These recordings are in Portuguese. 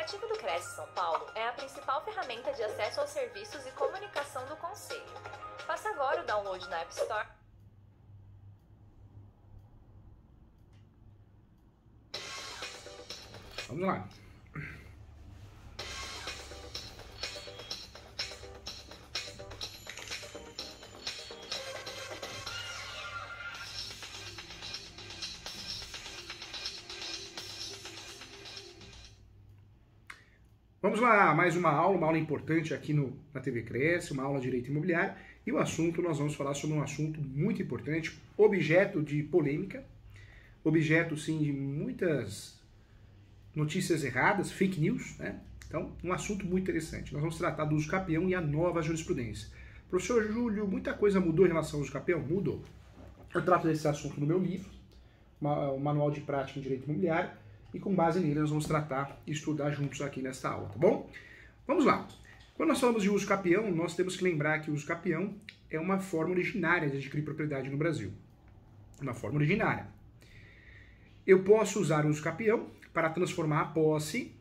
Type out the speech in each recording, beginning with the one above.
aplicativo do Cresce São Paulo é a principal ferramenta de acesso aos serviços e comunicação do Conselho. Faça agora o download na App Store. Vamos lá. Vamos lá, mais uma aula importante aqui na TV Cresce, uma aula de Direito Imobiliário. E o assunto, nós vamos falar sobre um assunto muito importante, objeto de polêmica, objeto, sim, de muitas notícias erradas, fake news, né? Então, um assunto muito interessante. Nós vamos tratar do uso capião e a nova jurisprudência. Professor Júlio, muita coisa mudou em relação ao uso capião? Mudou. Eu trato desse assunto no meu livro, o Manual de Prática em Direito Imobiliário, e com base nele nós vamos tratar e estudar juntos aqui nesta aula, tá bom? Vamos lá. Quando nós falamos de uso capião, nós temos que lembrar que o uso capião é uma forma originária de adquirir propriedade no Brasil. Uma forma originária. Eu posso usar o uso capião para transformar a posse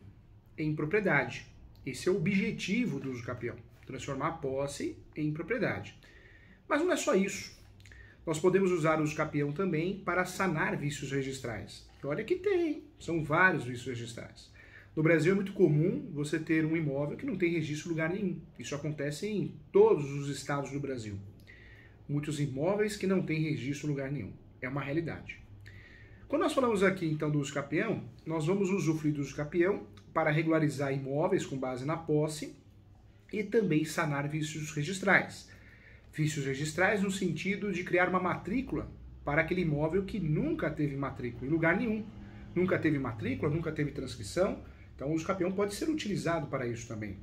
em propriedade. Esse é o objetivo do uso capião, transformar a posse em propriedade. Mas não é só isso. Nós podemos usar o uso capião também para sanar vícios registrais. E olha que tem, são vários vícios registrais. No Brasil é muito comum você ter um imóvel que não tem registro em lugar nenhum. Isso acontece em todos os estados do Brasil. Muitos imóveis que não têm registro em lugar nenhum. É uma realidade. Quando nós falamos aqui então do uso capião, nós vamos usufruir do uso capião para regularizar imóveis com base na posse e também sanar vícios registrais. Vícios registrais no sentido de criar uma matrícula para aquele imóvel que nunca teve matrícula em lugar nenhum. Nunca teve matrícula, nunca teve transcrição. Então o uso capião pode ser utilizado para isso também.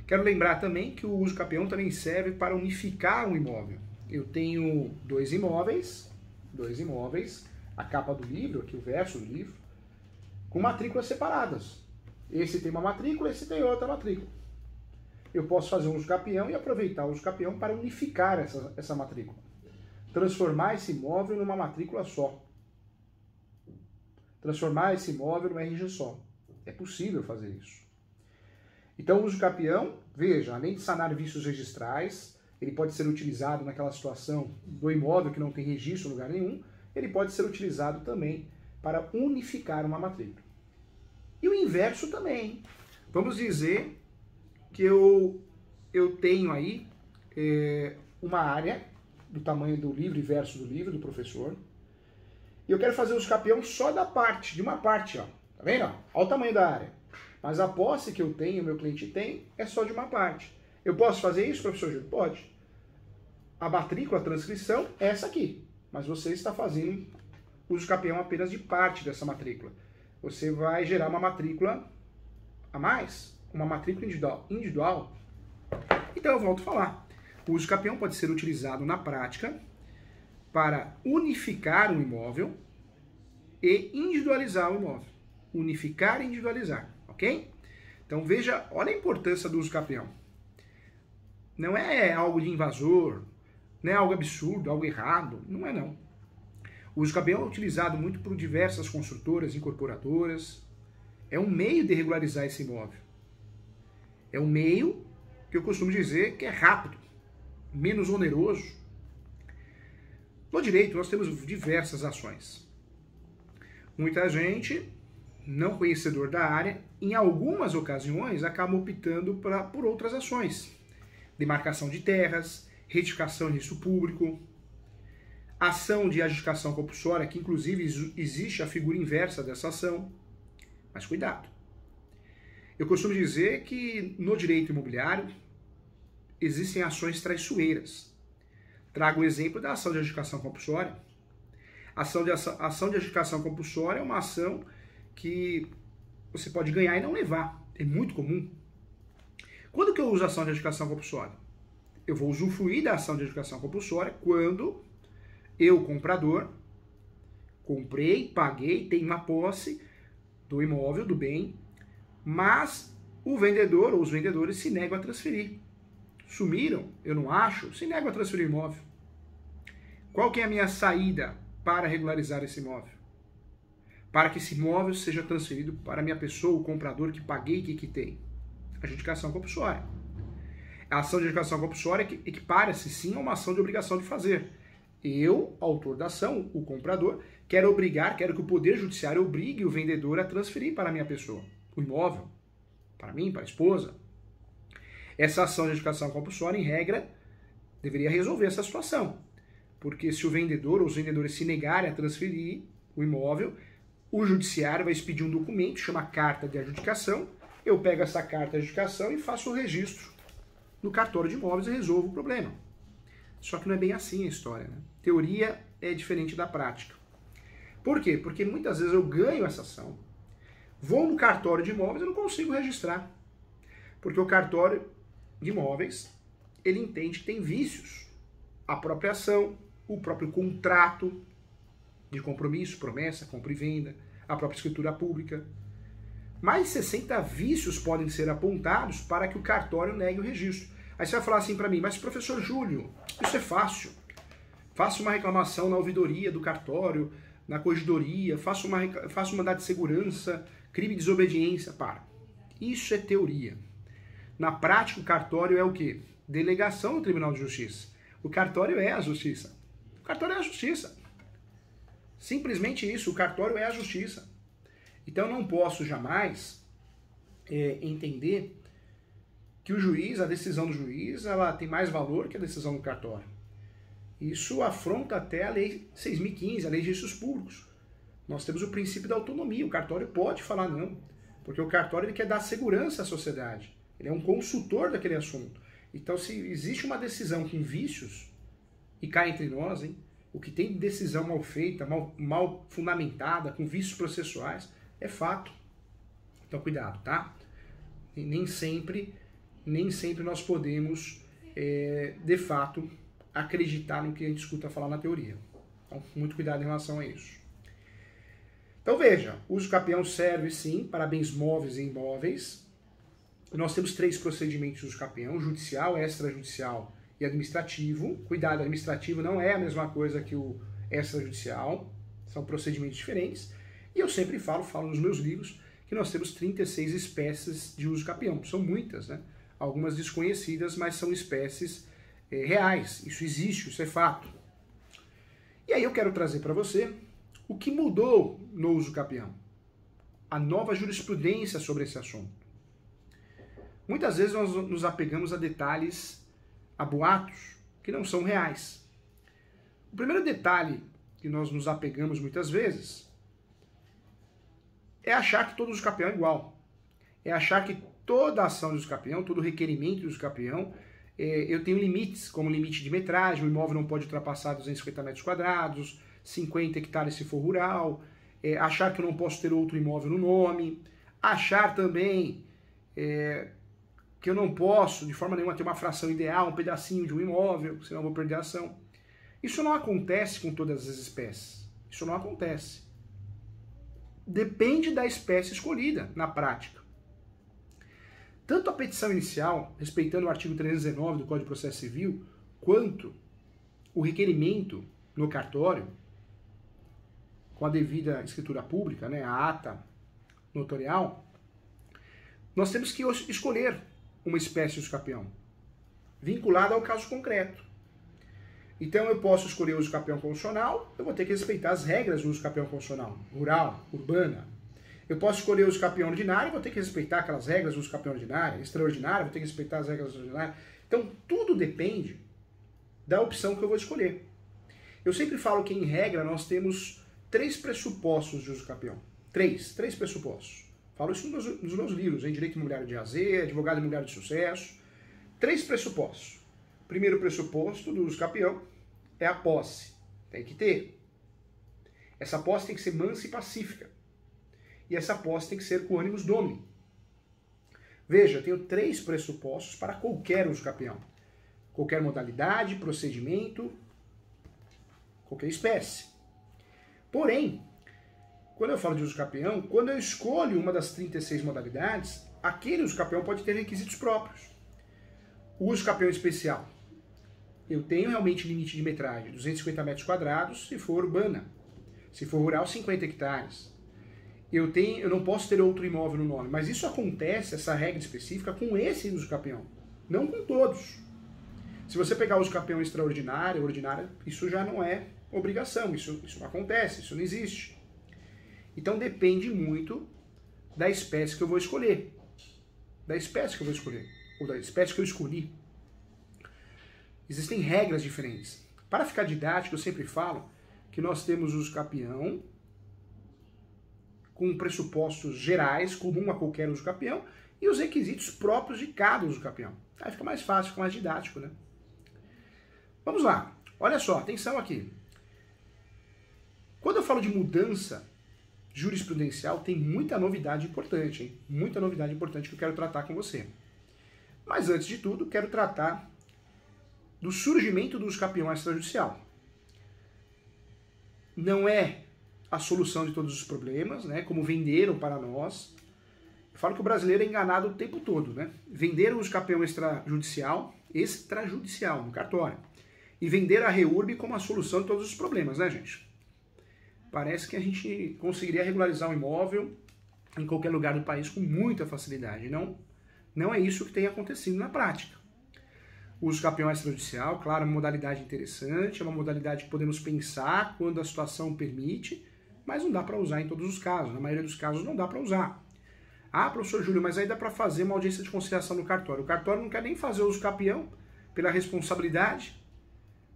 Quero lembrar também que o uso capião também serve para unificar um imóvel. Eu tenho dois imóveis, a capa do livro, aqui o verso do livro, com matrículas separadas. Esse tem uma matrícula, esse tem outra matrícula. Eu posso fazer um uso capião e aproveitar o uso capião para unificar essa matrícula. Transformar esse imóvel numa matrícula só. Transformar esse imóvel numa RG só. É possível fazer isso. Então o uso capião, veja, além de sanar vícios registrais, ele pode ser utilizado naquela situação do imóvel que não tem registro em lugar nenhum, ele pode ser utilizado também para unificar uma matrícula. E o inverso também. Vamos dizer que eu tenho aí uma área do tamanho do livro e verso do livro do professor, e eu quero fazer o uso capião só de uma parte, ó. Tá vendo? Olha o tamanho da área. Mas a posse que eu tenho, o meu cliente tem, é só de uma parte. Eu posso fazer isso, professor Júlio? Pode. A matrícula, a transcrição, é essa aqui. Mas você está fazendo uso capião apenas de parte dessa matrícula. Você vai gerar uma matrícula a mais, uma matrícula individual. Então eu volto a falar. O uso capião pode ser utilizado na prática para unificar um imóvel e individualizar o imóvel. Unificar e individualizar, ok? Então veja, olha a importância do uso capião. Não é algo de invasor, não é algo absurdo, algo errado, não é não. O uso capião é utilizado muito por diversas construtoras, incorporadoras. É um meio de regularizar esse imóvel. É um meio que eu costumo dizer que é rápido, menos oneroso. No direito nós temos diversas ações. Muita gente, não conhecedor da área, em algumas ocasiões acaba optando por outras ações. Demarcação de terras, retificação de registro público, ação de adjudicação compulsória, que inclusive existe a figura inversa dessa ação. Mas cuidado. Eu costumo dizer que no direito imobiliário existem ações traiçoeiras. Trago o exemplo da ação de adjudicação compulsória. Ação de adjudicação compulsória é uma ação que você pode ganhar e não levar. É muito comum. Quando que eu uso a ação de adjudicação compulsória? Eu vou usufruir da ação de adjudicação compulsória quando eu, comprador, comprei, paguei, tenho uma posse do imóvel, do bem, mas o vendedor ou os vendedores se negam a transferir. Sumiram, eu não acho, se negam a transferir o imóvel. Qual que é a minha saída para regularizar esse imóvel? para que esse imóvel seja transferido para a minha pessoa, o comprador que paguei, que quitei? Adjudicação compulsória. A ação de adjudicação compulsória equipara-se sim a uma ação de obrigação de fazer. Eu, autor da ação, o comprador, quero que o Poder Judiciário obrigue o vendedor a transferir para a minha pessoa o imóvel, para mim, para a esposa. Essa ação de adjudicação compulsória, em regra, deveria resolver essa situação. Porque se o vendedor ou os vendedores se negarem a transferir o imóvel, o judiciário vai expedir um documento, chama carta de adjudicação. Eu pego essa carta de adjudicação e faço o registro no cartório de imóveis e resolvo o problema. Só que não é bem assim a história, né? Teoria é diferente da prática. Por quê? Porque muitas vezes eu ganho essa ação, vou no cartório de imóveis e não consigo registrar. Porque o cartório de imóveis, ele entende que tem vícios. A própria ação, o próprio contrato de compromisso, promessa, compra e venda, a própria escritura pública. Mais de 60 vícios podem ser apontados para que o cartório negue o registro. Aí você vai falar assim para mim, mas professor Júlio, isso é fácil. Faça uma reclamação na ouvidoria do cartório, na corregedoria, faça um mandado de segurança, crime de desobediência. Para. Isso é teoria. Na prática, o cartório é o quê? Delegação no Tribunal de Justiça. O cartório é a justiça. O cartório é a justiça. Simplesmente isso, o cartório é a justiça. Então eu não posso jamais entender que o juiz, a decisão do juiz, ela tem mais valor que a decisão do cartório. Isso afronta até a Lei 6.015, a Lei de Registros Públicos. Nós temos o princípio da autonomia, o cartório pode falar não, porque o cartório ele quer dar segurança à sociedade, ele é um consultor daquele assunto. Então se existe uma decisão com vícios, e cá entre nós, hein, o que tem de decisão mal feita, mal fundamentada, com vícios processuais, é fato. Então cuidado, tá? E nem sempre nós podemos, de fato, acreditar no que a gente escuta falar na teoria. Então, muito cuidado em relação a isso. Então veja, o uso capião serve sim para bens móveis e imóveis. Nós temos 3 procedimentos de uso capião: judicial, extrajudicial e administrativo. Cuidado, administrativo não é a mesma coisa que o extrajudicial, são procedimentos diferentes. E eu sempre falo nos meus livros, que nós temos 36 espécies de uso capião. São muitas, né? Algumas desconhecidas, mas são espécies reais. Isso existe, isso é fato. E aí eu quero trazer para você o que mudou no uso capião. A nova jurisprudência sobre esse assunto. Muitas vezes nós nos apegamos a detalhes, a boatos, que não são reais. O primeiro detalhe que nós nos apegamos muitas vezes é achar que todo uso capião é igual. É achar que toda ação de uso capião, todo requerimento de uso capião, eu tenho limites, como limite de metragem, o imóvel não pode ultrapassar 250 metros quadrados, 50 hectares se for rural, achar que eu não posso ter outro imóvel no nome, achar também que eu não posso, de forma nenhuma, ter uma fração ideal, um pedacinho de um imóvel, senão eu vou perder a ação. Isso não acontece com todas as espécies. Isso não acontece. Depende da espécie escolhida, na prática. Tanto a petição inicial, respeitando o artigo 319 do Código de Processo Civil, quanto o requerimento no cartório, com a devida escritura pública, né, a ata notarial, nós temos que escolher uma espécie de uso capião, vinculada ao caso concreto. Então eu posso escolher o uso capião constitucional, eu vou ter que respeitar as regras do uso capião constitucional, rural, urbana. Eu posso escolher o uso capião ordinário, vou ter que respeitar aquelas regras do uso capião ordinário, extraordinário, vou ter que respeitar as regras ordinárias. Então tudo depende da opção que eu vou escolher. Eu sempre falo que, em regra, nós temos 3 pressupostos de uso capião. 3 pressupostos. Falo isso nos meus livros, em Direito Imobiliário de AZ, Advogado Imobiliário de Sucesso. 3 pressupostos. Primeiro pressuposto do uso capião é a posse. Tem que ter. Essa posse tem que ser mansa e pacífica. E essa posse tem que ser com ânimos domini. Veja, eu tenho 3 pressupostos para qualquer uso capião. Qualquer modalidade, procedimento, qualquer espécie. Porém, quando eu falo de uso capião, quando eu escolho uma das 36 modalidades, aquele uso capião pode ter requisitos próprios. O uso capião especial. Eu tenho realmente limite de metragem, 250 metros quadrados, se for urbana. Se for rural, 50 hectares. eu não posso ter outro imóvel no nome. Mas isso acontece, essa regra específica, com esse uso capião, não com todos. Se você pegar o uso capião extraordinário, ordinário, isso já não é obrigação, isso não acontece, isso não existe. Então depende muito da espécie que eu vou escolher. Da espécie que eu vou escolher, ou da espécie que eu escolhi. Existem regras diferentes. Para ficar didático, eu sempre falo que nós temos o uso capião com pressupostos gerais, comum a qualquer uso capião, e os requisitos próprios de cada uso capião. Aí fica mais fácil, fica mais didático, né? Vamos lá. Olha só, atenção aqui. Quando eu falo de mudança jurisprudencial, tem muita novidade importante, hein? Muita novidade importante que eu quero tratar com você. Mas antes de tudo, quero tratar do surgimento do uso capião extrajudicial. Não é a solução de todos os problemas, né? Como venderam para nós. Eu falo que o brasileiro é enganado o tempo todo, né? Venderam o uso capião extrajudicial no cartório. E venderam a REURB como a solução de todos os problemas, né, gente? Parece que a gente conseguiria regularizar um imóvel em qualquer lugar do país com muita facilidade. Não é isso que tem acontecido na prática. O uso capião extrajudicial, claro, é uma modalidade interessante, é uma modalidade que podemos pensar quando a situação permite, mas não dá para usar em todos os casos. Na maioria dos casos não dá para usar. Ah, professor Júlio, mas aí dá para fazer uma audiência de conciliação no cartório. O cartório não quer nem fazer o uso capião pela responsabilidade,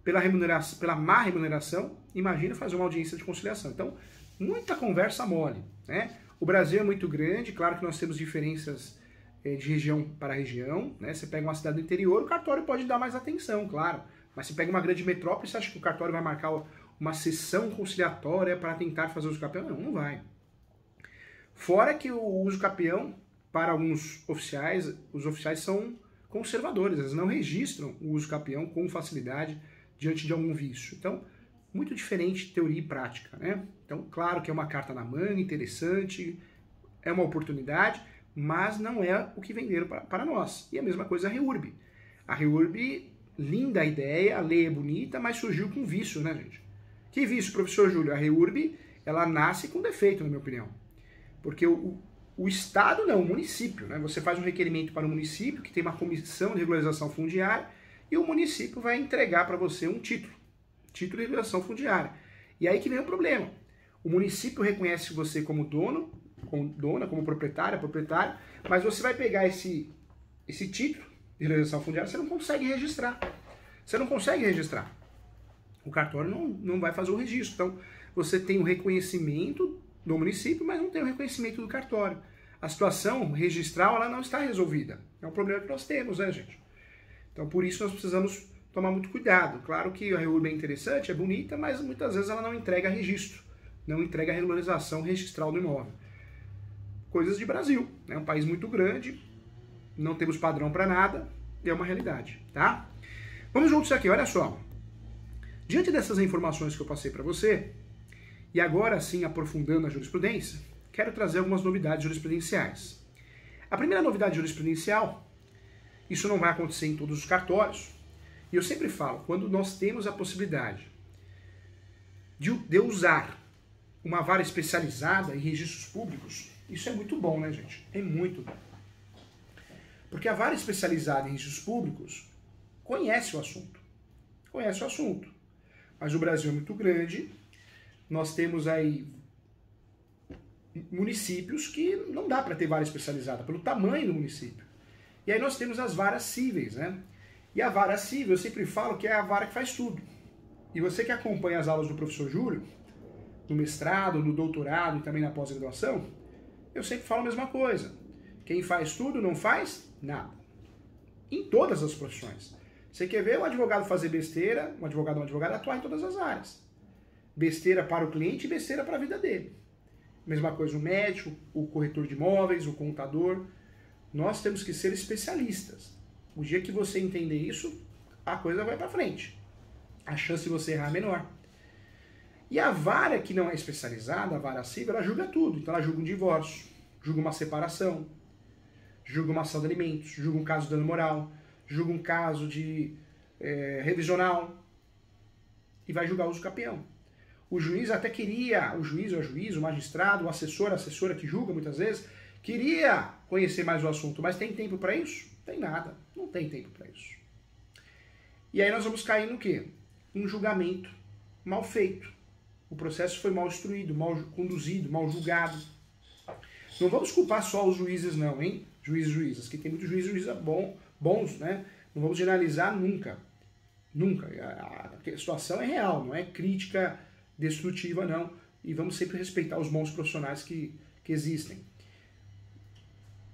pela má remuneração. Imagina fazer uma audiência de conciliação. Então, muita conversa mole, né? O Brasil é muito grande, claro que nós temos diferenças de região para região, né? Você pega uma cidade do interior, o cartório pode dar mais atenção, claro. Mas se pega uma grande metrópole, você acha que o cartório vai marcar uma sessão conciliatória para tentar fazer o uso capião? Não vai. Fora que o uso capião, para alguns oficiais, os oficiais são conservadores, eles não registram o uso capião com facilidade diante de algum vício. Então, muito diferente de teoria e prática, né? Então, claro que é uma carta na manga, interessante, é uma oportunidade, mas não é o que venderam para nós. E a mesma coisa a REURB. A REURB, linda a ideia, a lei é bonita, mas surgiu com vício, né, gente? Que vício, professor Júlio? A REURB, ela nasce com defeito, na minha opinião. Porque o Estado não, o município, né? Você faz um requerimento para o município, que tem uma comissão de regularização fundiária, e o município vai entregar para você um título de regularização fundiária. E aí que vem o problema. O município reconhece você como dono, como dona, como proprietário, mas você vai pegar esse título de regularização fundiária, você não consegue registrar. Você não consegue registrar. O cartório não vai fazer o registro. Então, você tem o reconhecimento do município, mas não tem o reconhecimento do cartório. A situação registral, ela não está resolvida. É um problema que nós temos, né, gente? Então, por isso, nós precisamos tomar muito cuidado. Claro que a REURB é interessante, é bonita, mas muitas vezes ela não entrega registro, não entrega a regularização registral do imóvel. Coisas de Brasil, é um país muito grande, não temos padrão para nada, é uma realidade, tá? Vamos juntos aqui, olha só. Diante dessas informações que eu passei para você, e agora sim aprofundando a jurisprudência, quero trazer algumas novidades jurisprudenciais. A primeira novidade jurisprudencial, isso não vai acontecer em todos os cartórios, e eu sempre falo, quando nós temos a possibilidade de usar uma vara especializada em registros públicos, isso é muito bom, né, gente? É muito bom. Porque a vara especializada em registros públicos conhece o assunto. Mas o Brasil é muito grande, nós temos aí municípios que não dá para ter vara especializada, pelo tamanho do município. E aí nós temos as varas cíveis, né? E a vara cível, eu sempre falo que é a vara que faz tudo. E você que acompanha as aulas do professor Júlio, no mestrado, no doutorado e também na pós-graduação, eu sempre falo a mesma coisa. Quem faz tudo não faz nada. Em todas as profissões. Você quer ver um advogado fazer besteira, um advogado ou uma advogada atuar em todas as áreas. Besteira para o cliente e besteira para a vida dele. Mesma coisa o médico, o corretor de imóveis, o contador. Nós temos que ser especialistas. O dia que você entender isso, a coisa vai para frente. A chance de você errar é menor. E a vara que não é especializada, a vara civil, ela julga tudo. Então ela julga um divórcio, julga uma separação, julga uma ação de alimentos, julga um caso de dano moral, julga um caso de revisional e vai julgar o uso capião. O juiz até queria, o juiz ou a juiz, o magistrado, o assessor, a assessora que julga muitas vezes, queria conhecer mais o assunto, mas tem tempo para isso? Tem nada, não tem tempo para isso. E aí nós vamos cair no quê? Um julgamento mal feito. O processo foi mal instruído, mal conduzido, mal julgado. Não vamos culpar só os juízes não, hein? Juízes e juízas, que tem muitos juízes e juízes bons, né? Não vamos generalizar nunca. Nunca. A situação é real, não é crítica destrutiva, não. E vamos sempre respeitar os bons profissionais que existem.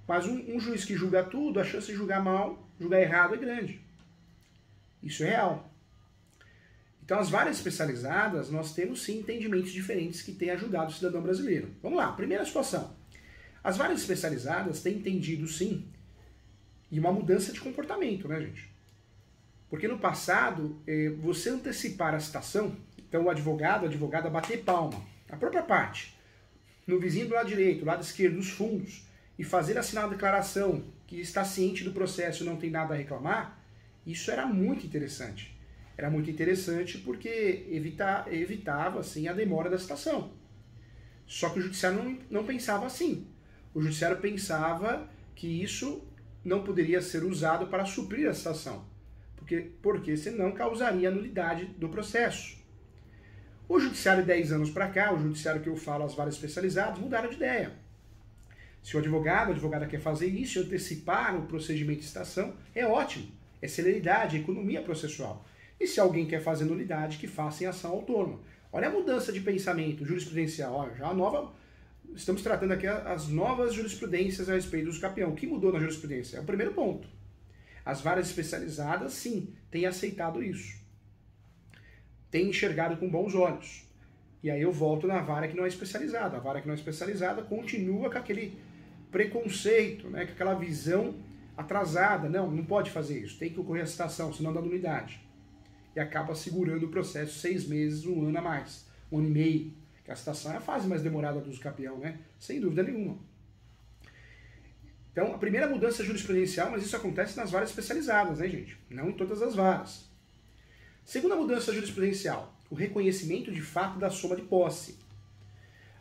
Mas um juiz que julga tudo, a chance de julgar mal, julgar errado é grande. Isso é real. Então, as várias especializadas, nós temos sim entendimentos diferentes que têm ajudado o cidadão brasileiro. Vamos lá, primeira situação. As várias especializadas têm entendido sim, e uma mudança de comportamento, né, gente? Porque no passado, você antecipar a citação, então o advogado, a advogada bater palma, a própria parte, no vizinho do lado direito, do lado esquerdo, dos fundos, e fazer assinar uma declaração que está ciente do processo e não tem nada a reclamar, isso era muito interessante. Era muito interessante porque evitava assim, a demora da citação. Só que o judiciário não pensava assim. O judiciário pensava que isso não poderia ser usado para suprir a citação, porque senão causaria nulidade do processo. O judiciário de 10 anos para cá, o judiciário que eu falo, as várias especializadas, mudaram de ideia. Se o advogado, a advogada quer fazer isso e antecipar o procedimento de citação, é ótimo. É celeridade, é economia processual. E se alguém quer fazer nulidade, que faça em ação autônoma. Olha a mudança de pensamento jurisprudencial. Olha, já a nova... Estamos tratando aqui as novas jurisprudências a respeito do usucapião. O que mudou na jurisprudência? É o primeiro ponto. As várias especializadas, sim, têm aceitado isso. Têm enxergado com bons olhos. E aí eu volto na vara que não é especializada. A vara que não é especializada continua com aquele preconceito, né, com aquela visão atrasada. Não pode fazer isso. Tem que ocorrer a citação, senão dá nulidade. E acaba segurando o processo 6 meses, 1 ano a mais. 1 ano e meio. Que a citação é a fase mais demorada do usucapião, né? Sem dúvida nenhuma. Então, a primeira mudança jurisprudencial, mas isso acontece nas varas especializadas, né, gente? Não em todas as varas. Segunda mudança jurisprudencial, o reconhecimento de fato da soma de posse.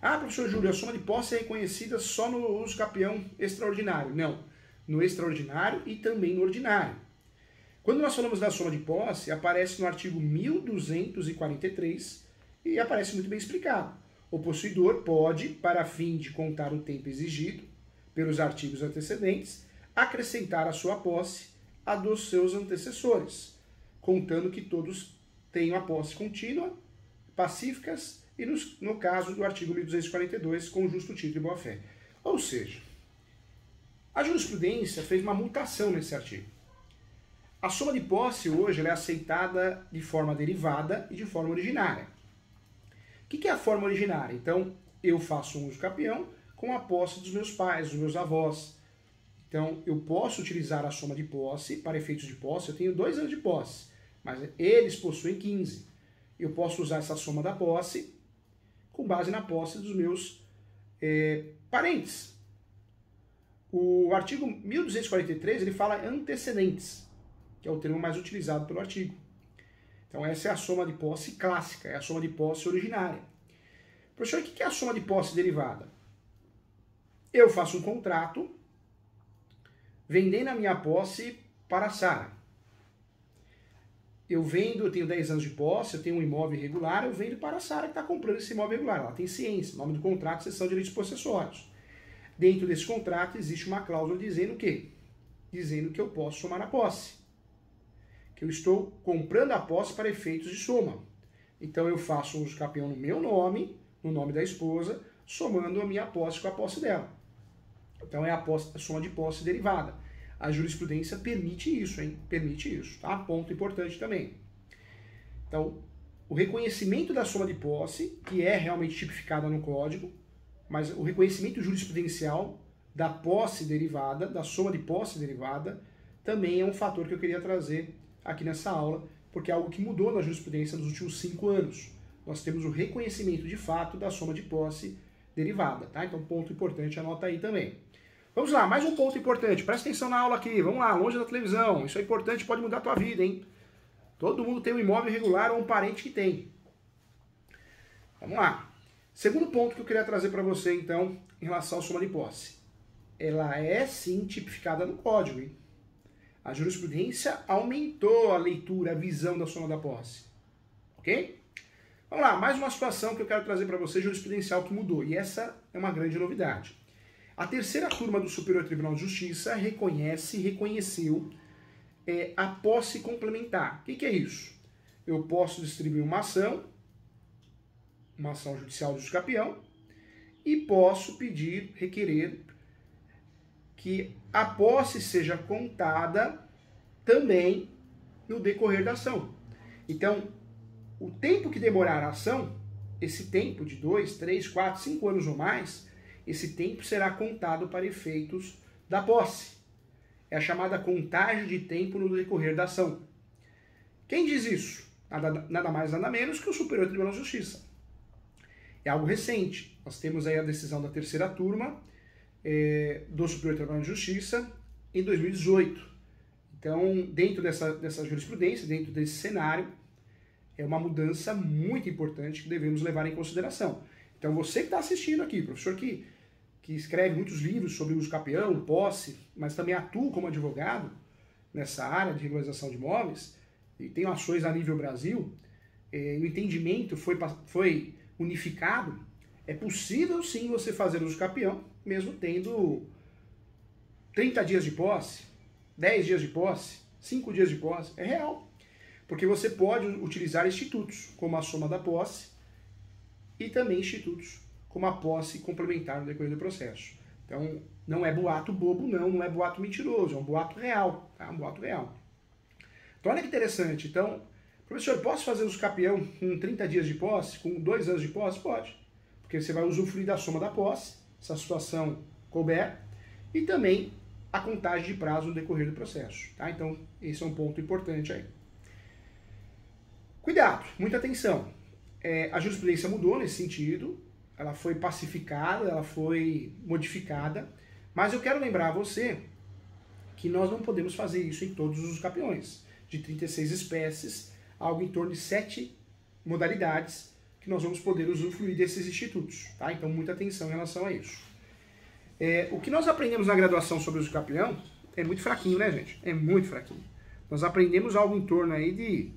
Ah, professor Júlio, a soma de posse é reconhecida só no usucapião extraordinário. Não, no extraordinário e também no ordinário. Quando nós falamos da soma de posse, aparece no artigo 1243 e aparece muito bem explicado. O possuidor pode, para fim de contar o tempo exigido pelos artigos antecedentes, acrescentar à sua posse a dos seus antecessores, contando que todos tenham a posse contínua, pacíficas e, no caso do artigo 1242, com justo título e boa-fé. Ou seja, a jurisprudência fez uma mutação nesse artigo. A soma de posse hoje ela é aceitada de forma derivada e de forma originária. O que é a forma originária? Então, eu faço um usucapião com a posse dos meus pais, dos meus avós. Então, eu posso utilizar a soma de posse para efeitos de posse. Eu tenho 2 anos de posse, mas eles possuem 15. Eu posso usar essa soma da posse com base na posse dos meus parentes. O artigo 1243 ele fala antecedentes, que é o termo mais utilizado pelo artigo. Então essa é a soma de posse clássica, é a soma de posse originária. Professor, o que é a soma de posse derivada? Eu faço um contrato vendendo a minha posse para a Sara. Eu vendo, eu tenho 10 anos de posse, eu tenho um imóvel irregular, eu vendo para a Sara que está comprando esse imóvel irregular. Ela tem ciência, o nome do contrato, seção de direitos possessórios. Dentro desse contrato existe uma cláusula dizendo o quê? Dizendo que eu posso somar a posse. Que eu estou comprando a posse para efeitos de soma. Então eu faço um usucapião no meu nome, no nome da esposa, somando a minha posse com a posse dela. Então é a soma de posse derivada. A jurisprudência permite isso, hein? Permite isso, tá? Ponto importante também. Então, o reconhecimento da soma de posse, que é realmente tipificada no código, mas o reconhecimento jurisprudencial da posse derivada, da soma de posse derivada, também é um fator que eu queria trazer aqui nessa aula, porque é algo que mudou na jurisprudência nos últimos 5 anos. Nós temos o reconhecimento de fato da soma de posse derivada, tá? Então, ponto importante, anota aí também. Vamos lá, mais um ponto importante, presta atenção na aula aqui, vamos lá, longe da televisão, isso é importante, pode mudar a tua vida, hein? Todo mundo tem um imóvel irregular ou um parente que tem. Vamos lá. Segundo ponto que eu queria trazer para você, então, em relação à soma de posse. Ela é, sim, tipificada no código, hein? A jurisprudência aumentou a leitura, a visão da soma da posse. Ok? Vamos lá, mais uma situação que eu quero trazer para você, jurisprudencial, que mudou. E essa é uma grande novidade. A terceira turma do Superior Tribunal de Justiça reconheceu a posse complementar. O que é isso? Eu posso distribuir uma ação judicial de usucapião, e posso requerer que a posse seja contada também no decorrer da ação. Então, o tempo que demorar a ação, esse tempo de 2, 3, 4, 5 anos ou mais, esse tempo será contado para efeitos da posse. É a chamada contagem de tempo no decorrer da ação. Quem diz isso? Nada mais, nada menos que o Superior Tribunal de Justiça. É algo recente. Nós temos aí a decisão da terceira turma do Superior Tribunal de Justiça em 2018. Então, dentro dessa jurisprudência, dentro desse cenário, é uma mudança muito importante que devemos levar em consideração. Então, você que está assistindo aqui, professor que escreve muitos livros sobre uso capião, posse, mas também atua como advogado nessa área de regularização de imóveis, e tem ações a nível Brasil, o entendimento foi unificado. É possível sim você fazer uso capião, mesmo tendo 30 dias de posse, 10 dias de posse, 5 dias de posse. É real. Porque você pode utilizar institutos, como a soma da posse, e também institutos, como a posse complementar no decorrer do processo. Então, não é boato bobo, não é boato mentiroso, é um boato real, tá? Um boato real. Então, olha que interessante. Então, professor, posso fazer uso capião com 30 dias de posse, com 2 anos de posse? Pode. Porque você vai usufruir da soma da posse, se a situação couber, e também a contagem de prazo no decorrer do processo. Tá? Então, esse é um ponto importante aí. Cuidado, muita atenção. A jurisprudência mudou nesse sentido, ela foi pacificada, ela foi modificada, mas eu quero lembrar a você que nós não podemos fazer isso em todos os capiões. De 36 espécies, algo em torno de 7 modalidades que nós vamos poder usufruir desses institutos. Tá? Então, muita atenção em relação a isso. O que nós aprendemos na graduação sobre uso capião é muito fraquinho, né, gente? É muito fraquinho. Nós aprendemos algo em torno aí de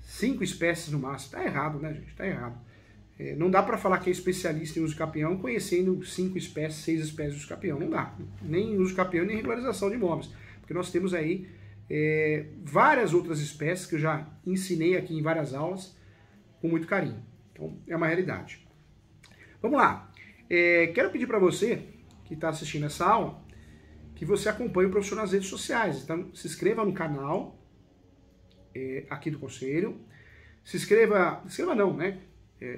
5 espécies no máximo. Tá errado, né, gente? Tá errado. Não dá para falar que é especialista em uso capião conhecendo 5 espécies, 6 espécies de uso capião. Não dá. Nem uso capião, nem regularização de imóveis. Porque nós temos aí várias outras espécies que eu já ensinei aqui em várias aulas com muito carinho. Então, é uma realidade. Vamos lá. Quero pedir para você que está assistindo essa aula que você acompanhe o professor nas redes sociais. Então, se inscreva no canal aqui do Conselho. Se inscreva não, né?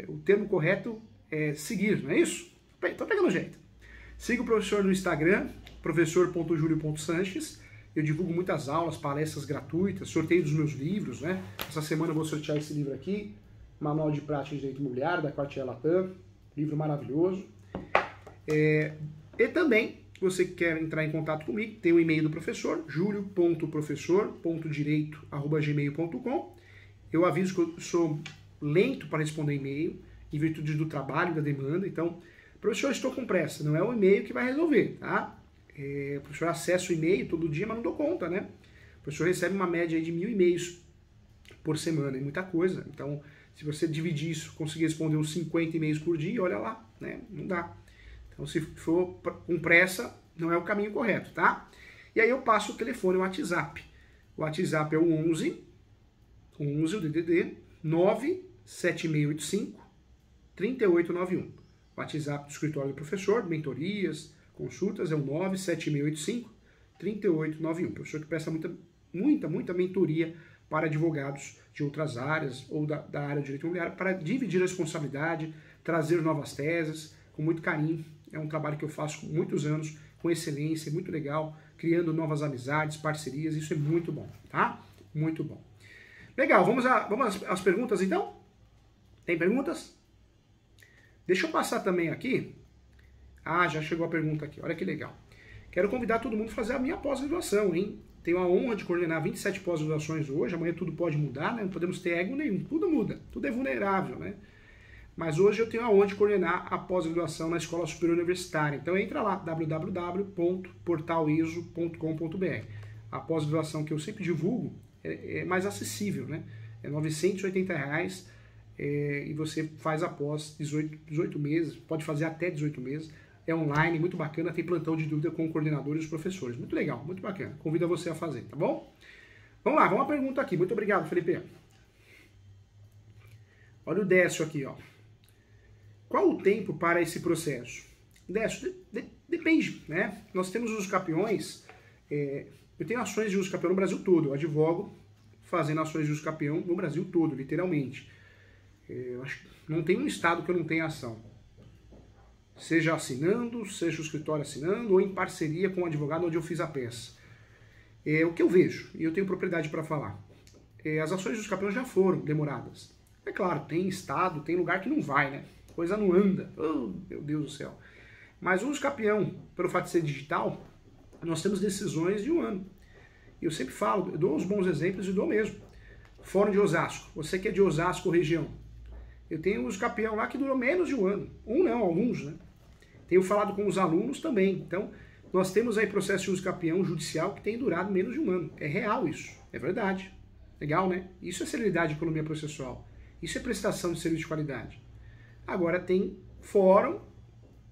O termo correto é seguir, não é isso? Tô pegando jeito. Siga o professor no Instagram, professor.julio.sanches. Eu divulgo muitas aulas, palestras gratuitas, sorteio dos meus livros, né? Essa semana eu vou sortear esse livro aqui, Manual de Prática de Direito Imobiliário, da Quartier Latam, livro maravilhoso. E também, se você quer entrar em contato comigo, tem o e-mail do professor, julio.professor.direito@gmail.com. Eu aviso que eu sou lento para responder e-mail, em virtude do trabalho, da demanda. Então, professor, estou com pressa. Não é o e-mail que vai resolver, tá? O professor acessa o e-mail todo dia, mas não dou conta, né? O professor recebe uma média aí de 1.000 e-mails por semana, é muita coisa. Então, se você dividir isso, conseguir responder uns 50 e-mails por dia, olha lá, né? Não dá. Então, se for com pressa, não é o caminho correto, tá? E aí eu passo o telefone, o WhatsApp. O WhatsApp é o 11 o DDD, 97685-3891. O WhatsApp do escritório do professor, mentorias, consultas, é o 97685-3891. Professor que presta muita mentoria para advogados de outras áreas ou da área de direito imobiliário para dividir a responsabilidade, trazer novas teses, com muito carinho. É um trabalho que eu faço com muitos anos, com excelência, muito legal, criando novas amizades, parcerias, isso é muito bom, tá? Muito bom. Legal, vamos às perguntas então? Tem perguntas? Deixa eu passar também aqui. Já chegou a pergunta aqui, olha que legal. Quero convidar todo mundo a fazer a minha pós-graduação, hein? Tenho a honra de coordenar 27 pós-graduações hoje, amanhã tudo pode mudar, né? Não podemos ter ego nenhum, tudo muda, tudo é vulnerável, né? mas hoje eu tenho aonde coordenar a pós-graduação na Escola Superior Universitária. Então entra lá, www.portaliso.com.br. A pós-graduação que eu sempre divulgo é mais acessível, né? É R$ 980 e você faz após 18 meses, pode fazer até 18 meses. É online, muito bacana, tem plantão de dúvida com o coordenador e os professores. Muito legal, muito bacana. Convido você a fazer, tá bom? Vamos lá, vamos uma pergunta aqui. Muito obrigado, Felipe. Olha o Décio aqui, ó. Qual o tempo para esse processo? Décio, depende, né? Nós temos os campeões, eu tenho ações de uso campeão no Brasil todo, eu advogo fazendo ações de uso campeão no Brasil todo, literalmente. Eu acho que não tem um estado que eu não tenha ação. Seja assinando, seja o escritório assinando, ou em parceria com o advogado onde eu fiz a peça. O que eu vejo, e eu tenho propriedade para falar, as ações de uso campeão já foram demoradas. É claro, tem estado, tem lugar que não vai, né? Coisa não anda. Oh, meu Deus do céu. Mas o uso campeão, pelo fato de ser digital, nós temos decisões de um ano. E eu sempre falo, eu dou uns bons exemplos e dou mesmo. Fórum de Osasco. Você que é de Osasco, região. Eu tenho uso campeão lá que durou menos de um ano. Um não, alguns, né? Tenho falado com os alunos também. Então, nós temos aí processo de uso campeão judicial que tem durado menos de um ano. É real isso. É verdade. Legal, né? Isso é celeridade de economia processual. Isso é prestação de serviço de qualidade. Agora tem fórum,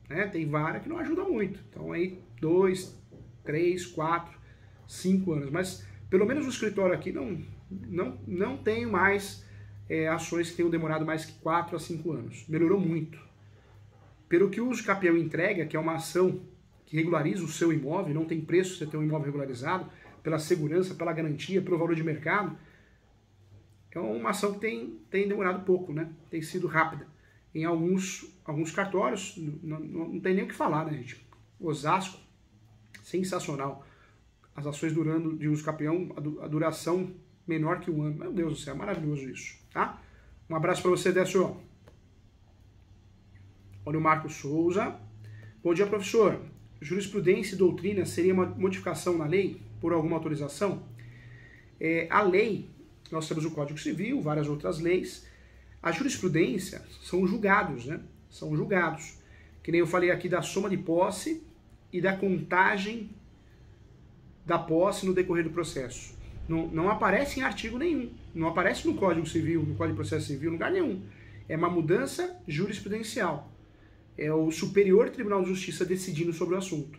né? Tem vara que não ajuda muito. Então aí 2, 3, 4, 5 anos. Mas pelo menos o escritório aqui não tem mais ações que tenham demorado mais que 4 a 5 anos. Melhorou muito. Pelo que o uso campeão entrega, que é uma ação que regulariza o seu imóvel, não tem preço você ter um imóvel regularizado, pela segurança, pela garantia, pelo valor de mercado, é uma ação que tem demorado pouco, né? Tem sido rápida. Em alguns cartórios, não tem nem o que falar, né, gente? Osasco, sensacional. As ações durando de uso campeão, a duração menor que um ano. Meu Deus do céu, maravilhoso isso, tá? Um abraço para você, Décio. Olha o Marcos Souza. Bom dia, professor. Jurisprudência e doutrina seria uma modificação na lei por alguma autorização? A lei, nós temos o Código Civil, várias outras leis. A jurisprudência são julgados, né? São julgados. Que nem eu falei aqui da soma de posse e da contagem da posse no decorrer do processo. Não aparece em artigo nenhum. Não aparece no Código Civil, no Código de Processo Civil, em lugar nenhum. É uma mudança jurisprudencial. É o Superior Tribunal de Justiça decidindo sobre o assunto.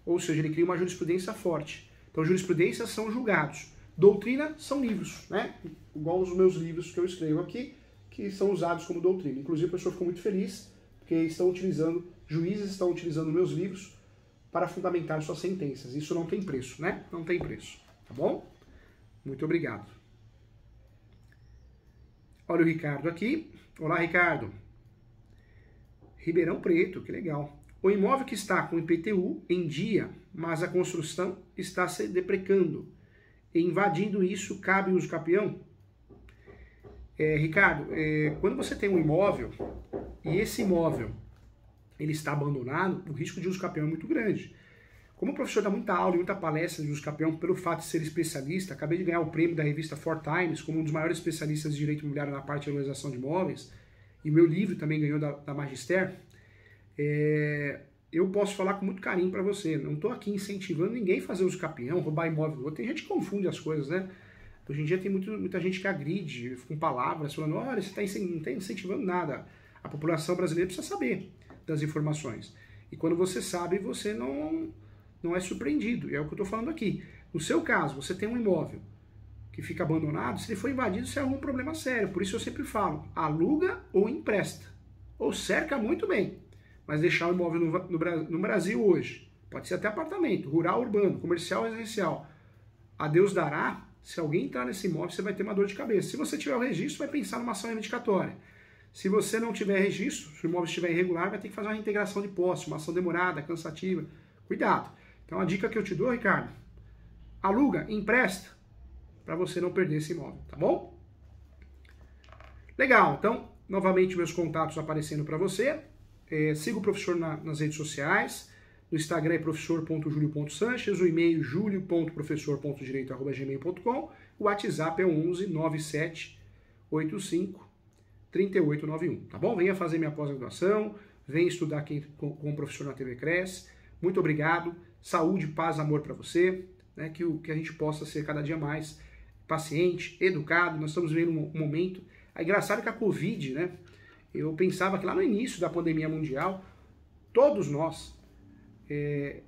Ou seja, ele cria uma jurisprudência forte. Então, jurisprudências são julgados. Doutrina são livros, né? Igual os meus livros que eu escrevo aqui, que são usados como doutrina. Inclusive, a pessoa ficou muito feliz, porque juízes estão utilizando meus livros para fundamentar suas sentenças. Isso não tem preço, né? Não tem preço. Tá bom? Muito obrigado. Olha o Ricardo aqui. Olá, Ricardo. Ribeirão Preto, que legal. O imóvel que está com IPTU em dia, mas a construção está se deprecando. Invadindo isso, cabe uso campeão? Ricardo, quando você tem um imóvel e esse imóvel ele está abandonado, o risco de uso campeão é muito grande. Como o professor dá muita aula e muita palestra de uso campeão pelo fato de ser especialista, acabei de ganhar o prêmio da revista Four Times como um dos maiores especialistas de direito imobiliário na parte de regularização de imóveis, e meu livro também ganhou da Magister, eu posso falar com muito carinho para você. Não estou aqui incentivando ninguém a fazer uso campeão, roubar imóvel do outro. Tem gente que confunde as coisas, né? Hoje em dia tem muita gente que agride com palavras, falando, olha, você não está incentivando nada. A população brasileira precisa saber das informações. E quando você sabe, você não é surpreendido. E é o que eu estou falando aqui. No seu caso, você tem um imóvel que fica abandonado, se ele for invadido, você arruma um problema sério. Por isso eu sempre falo, aluga ou empresta. Ou cerca muito bem. Mas deixar o imóvel no Brasil hoje, pode ser até apartamento, rural, urbano, comercial, residencial. A Deus dará, se alguém entrar nesse imóvel, você vai ter uma dor de cabeça. Se você tiver o registro, vai pensar numa ação reivindicatória. Se você não tiver registro, se o imóvel estiver irregular, vai ter que fazer uma reintegração de posse, uma ação demorada, cansativa. Cuidado. Então a dica que eu te dou, Ricardo, aluga, empresta, para você não perder esse imóvel, tá bom? Legal, então, novamente meus contatos aparecendo para você. Siga o professor nas redes sociais. No Instagram é professor.julio.sanches, o e-mail julio.professor.direito@gmail.com, o WhatsApp é 11 97 85 3891, tá bom? Venha fazer minha pós-graduação, venha estudar aqui com o professor na TV Cresce. Muito obrigado, saúde, paz, amor para você, né? Que a gente possa ser cada dia mais paciente, educado. Nós estamos vivendo um momento... É engraçado que a Covid, né? Eu pensava que lá no início da pandemia mundial, todos nós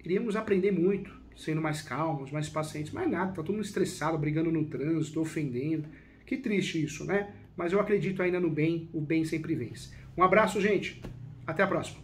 iríamos aprender muito, sendo mais calmos, mais pacientes, mas nada, tá todo mundo estressado, brigando no trânsito, ofendendo. Que triste isso, né? Mas eu acredito ainda no bem, o bem sempre vence. Um abraço, gente. Até a próxima.